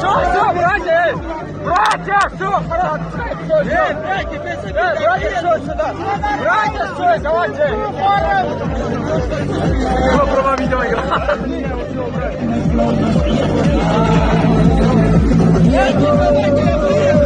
Все, братья! Братья, все! Братья, все сюда! Братья, все, давайте! Права видеоигра! Давайте!